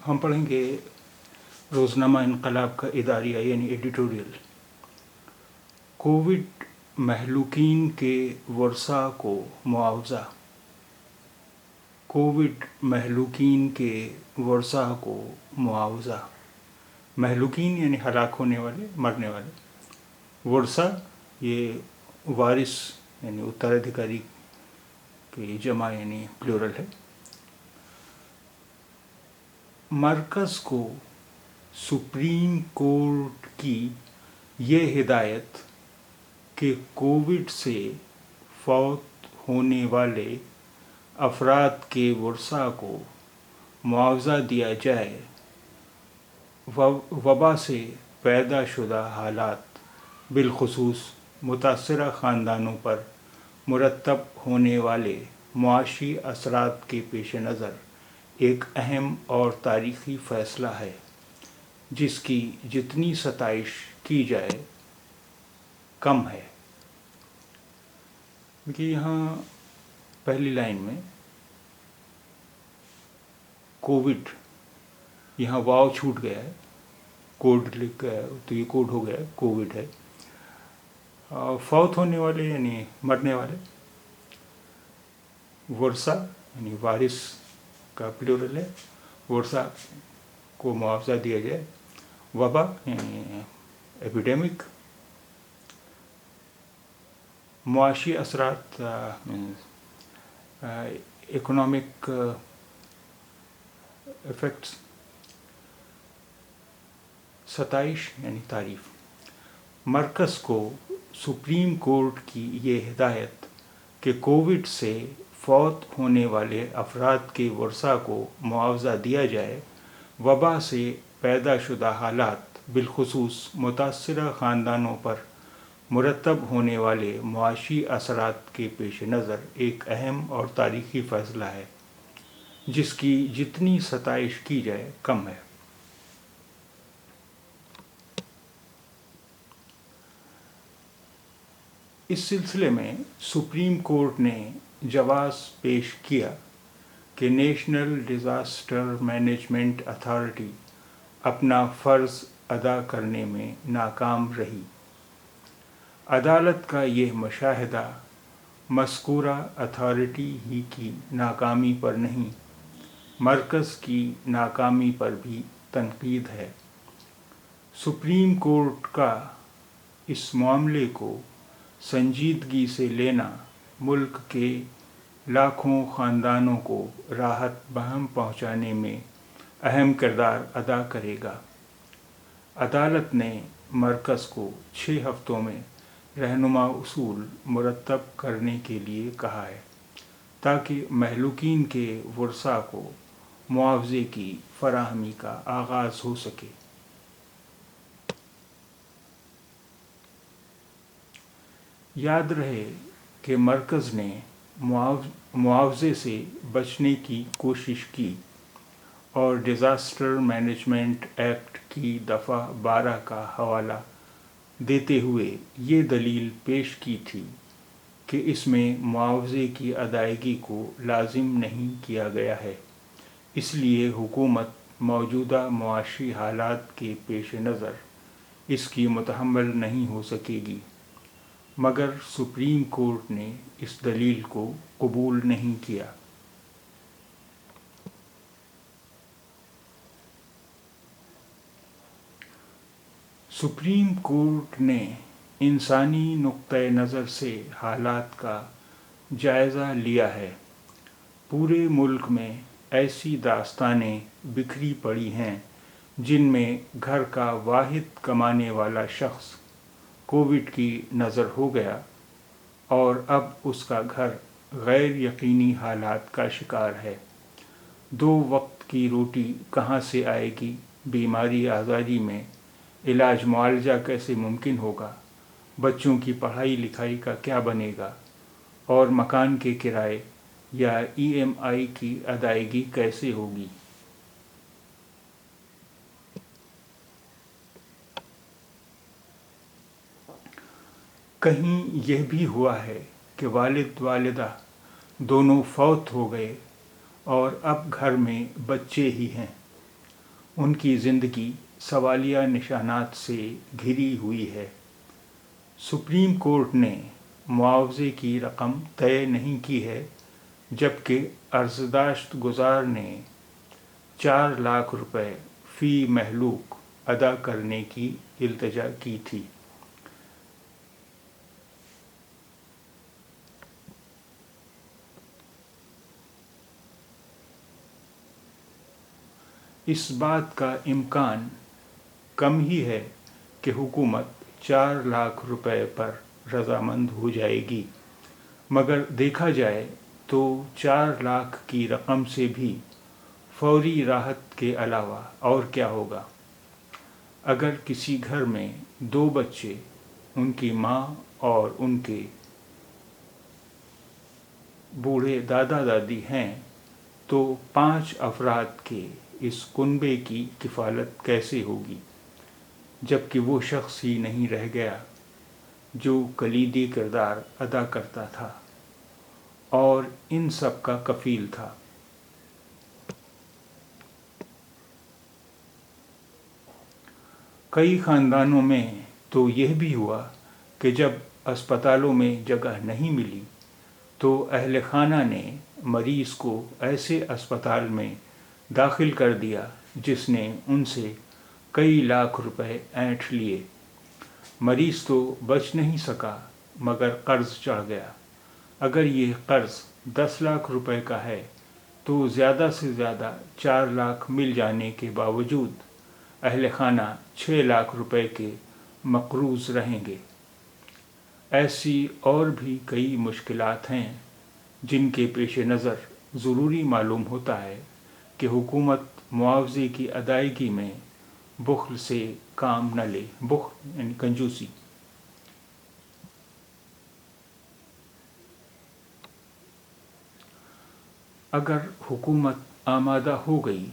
हम पढ़ेंगे रोज़नामा इनकलाब का इदारिया यानी एडिटोरियल। कोविड महलूकीन के वर्सा को मुआवजा। कोविड महलूकीन के वर्सा को मुआवजा। महलूकीन यानी हलाक होने वाले, मरने वाले। वर्सा ये वारिस यानी उत्तराधिकारी की जमा यानी प्लूरल है। मरकज़ को सुप्रीम कोर्ट की ये हिदायत कि कोविड से फौत होने वाले अफराद के वर्सा को मुआवजा दिया जाए, वबा से पैदा शुदा हालात बिलखुसूस मुतासरा ख़ानदानों पर मुरतब होने वाले मुआशी असरात के पेश नज़र एक अहम और तारीख़ी फ़ैसला है, जिसकी जितनी सताइश की जाए कम है। देखिए यहाँ पहली लाइन में कोविड, यहाँ वाव छूट गया है, कोड लिख गया है, तो ये कोड हो गया है, कोविड है। फौत होने वाले यानी मरने वाले, वर्सा यानी वारिस का प्लूरल है, वर्सा को मुआवजा दिया जाए। वबा यानी एपिडेमिक। मुआशी असरात इकोनॉमिक इफ़ेक्ट्स। सताइश यानी तारीफ। मरकज़ को सुप्रीम कोर्ट की ये हिदायत कि कोविड से फौत होने वाले अफराद के वर्सा को मुआवजा दिया जाए, वबा से पैदा शुदा हालात बिलखुसूस मुतासरा ख़ानदानों पर मुरतब होने वाले मुआशी असरात के पेश नज़र एक अहम और तारीख़ी फ़ैसला है, जिसकी जितनी सताइश की जाए कम है। इस सिलसिले में सुप्रीम कोर्ट ने जवाज़ पेश किया कि नेशनल डिज़ास्टर मैनेजमेंट अथॉरिटी अपना फ़र्ज़ अदा करने में नाकाम रही। अदालत का यह मुशाहिदा मज़कूरा अथॉरिटी ही की नाकामी पर नहीं, मरकज़ की नाकामी पर भी तनकीद है। सुप्रीम कोर्ट का इस मामले को संजीदगी से लेना मुल्क के लाखों ख़ानदानों को राहत बहम पहुँचाने में अहम किरदार अदा करेगा। अदालत ने मरकज़ को 6 हफ़्तों में रहनुमा उसूल मुरतब करने के लिए कहा है, ताकि महलूकीन के वर्सा को मुआवजे की फराहमी का आगाज़ हो सके। याद रहे कि मरकज़ ने मुआवजे से बचने की कोशिश की और डिज़ास्टर मैनेजमेंट एक्ट की दफ़ा 12 का हवाला देते हुए ये दलील पेश की थी कि इसमें मुआवजे की अदायगी को लाजिम नहीं किया गया है, इसलिए हुकूमत मौजूदा मुआशी हालात के पेश नज़र इसकी मुतहम्मल नहीं हो सकेगी। मगर सुप्रीम कोर्ट ने इस दलील को कबूल नहीं किया। सुप्रीम कोर्ट ने इंसानी नुक्ते नज़र से हालात का जायज़ा लिया है। पूरे मुल्क में ऐसी दास्तानें बिखरी पड़ी हैं जिनमें घर का वाहिद कमाने वाला शख्स कोविड की नज़र हो गया और अब उसका घर गैर यकीनी हालात का शिकार है। 2 वक्त की रोटी कहाँ से आएगी, बीमारी आज़ादी में इलाज मुआलजा कैसे मुमकिन होगा, बच्चों की पढ़ाई लिखाई का क्या बनेगा और मकान के किराए या EMI की अदायगी कैसे होगी। कहीं यह भी हुआ है कि वालिद वालिदा दोनों फौत हो गए और अब घर में बच्चे ही हैं। ان کی زندگی سوالیہ نشانات سے گھری ہوئی ہے۔ سپریم کورٹ نے معاوضے کی رقم طے نہیں کی ہے، جبکہ عرضداشت گزار نے 4 لاکھ روپے فی مہلوک ادا کرنے کی التجا کی تھی۔ اس بات کا امکان کم ہی ہے کہ حکومت 4 لاکھ روپے پر رضامند ہو جائے گی، مگر دیکھا جائے تو 4 لاکھ کی رقم سے بھی فوری راحت کے علاوہ اور کیا ہوگا۔ اگر کسی گھر میں 2 بچے، ان کی ماں اور ان کے بوڑھے دادا دادی ہیں، تو 5 افراد کے اس کنبے کی کفالت کیسے ہوگی، جبکہ وہ شخص ہی نہیں رہ گیا جو کلیدی کردار ادا کرتا تھا اور ان سب کا کفیل تھا۔ کئی خاندانوں میں تو یہ بھی ہوا کہ جب اسپتالوں میں جگہ نہیں ملی تو اہل خانہ نے مریض کو ایسے اسپتال میں داخل کر دیا جس نے ان سے کئی لاکھ روپے اینٹھ لیے۔ مریض تو بچ نہیں سکا مگر قرض چڑھ گیا۔ اگر یہ قرض 10 لاکھ روپے کا ہے تو زیادہ سے زیادہ 4 لاکھ مل جانے کے باوجود اہل خانہ 6 لاکھ روپے کے مقروض رہیں گے۔ ایسی اور بھی کئی مشکلات ہیں جن کے پیش نظر ضروری معلوم ہوتا ہے کہ حکومت معاوضے کی ادائیگی میں بخل سے کام نہ لے۔ بخل یعنی کنجوسی۔ اگر حکومت آمادہ ہو گئی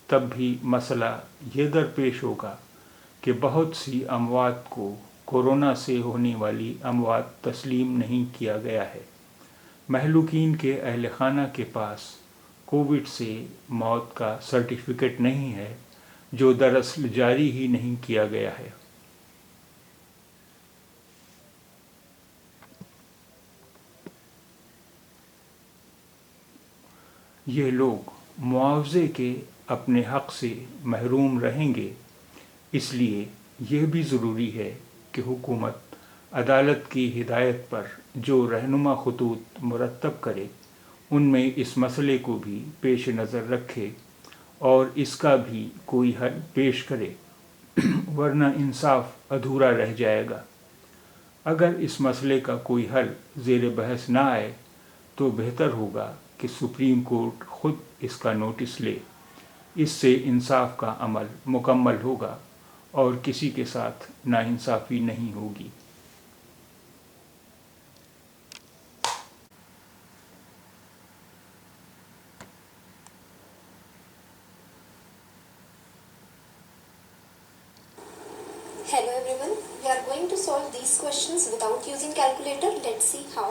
تب بھی مسئلہ یہ درپیش ہوگا کہ بہت سی اموات کو کورونا سے ہونے والی اموات تسلیم نہیں کیا گیا ہے۔ مہلوکین کے اہل خانہ کے پاس کووڈ سے موت کا سرٹیفکیٹ نہیں ہے، جو دراصل جاری ہی نہیں کیا گیا ہے۔ یہ لوگ معاوضے کے اپنے حق سے محروم رہیں گے۔ اس لیے یہ بھی ضروری ہے کہ حکومت عدالت کی ہدایت پر جو رہنما خطوط مرتب کرے ان میں اس مسئلے کو بھی پیش نظر رکھے اور اس کا بھی کوئی حل پیش کرے، ورنہ انصاف ادھورا رہ جائے گا۔ اگر اس مسئلے کا کوئی حل زیر بحث نہ آئے تو بہتر ہوگا کہ سپریم کورٹ خود اس کا نوٹس لے۔ اس سے انصاف کا عمل مکمل ہوگا اور کسی کے ساتھ ناانصافی نہیں ہوگی۔ Hello everyone, we are going to solve these questions without using calculator. Let's see how.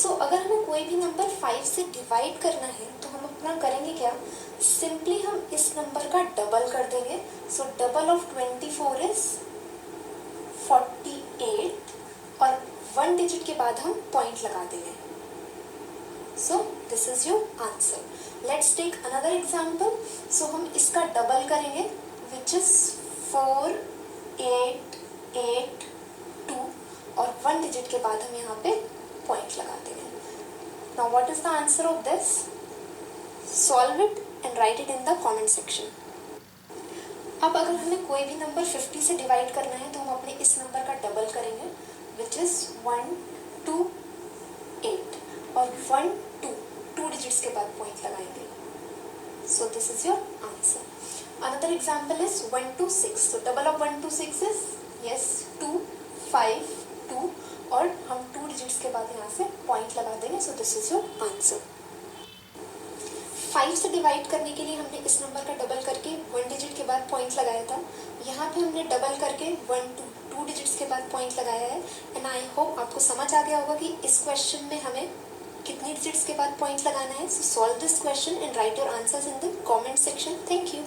So अगर हमें कोई भी नंबर 5 से डिवाइड करना है तो हम अपना करेंगे क्या, सिंपली हम इस नंबर का डबल कर देंगे। सो डबल ऑफ 24 इज 48 और 1 डिजिट के बाद हम पॉइंट लगा देंगे। So this is your answer. Let's take another example. So हम इसका डबल करेंगे विच इज 4 8 8 2 और 1 डिजिट के बाद हम यहाँ पे पॉइंट लगा देंगे। Now what is the answer of this? Solve it and right it in the comment section. अब अगर हमें कोई भी नंबर 50 से डिवाइड करना है तो हम अपने इस नंबर का डबल करेंगे विच इज 1 2 8 और 1 2 डिजिट्स के बाद पॉइंट लगाएंगे। सो this is your answer. Another example is 1 2 6. So double of 1 2 6 is yes 2 5 2 और हम 2 डिजिट्स के बाद यहाँ से पॉइंट लगा देंगे। So this is your answer। 5 से डिवाइड करने के लिए हमने इस नंबर का डबल करके 1 डिजिट के बाद पॉइंट लगाया था। यहाँ पे हमने डबल करके 1 2 डिजिट्स के बाद पॉइंट लगाया है। एंड आई होप आपको समझ आ गया होगा कि इस क्वेश्चन में हमें कितनी डिजिट्स के बाद पॉइंट लगाना है। So solve this question and write your answers in the comment section. Thank you।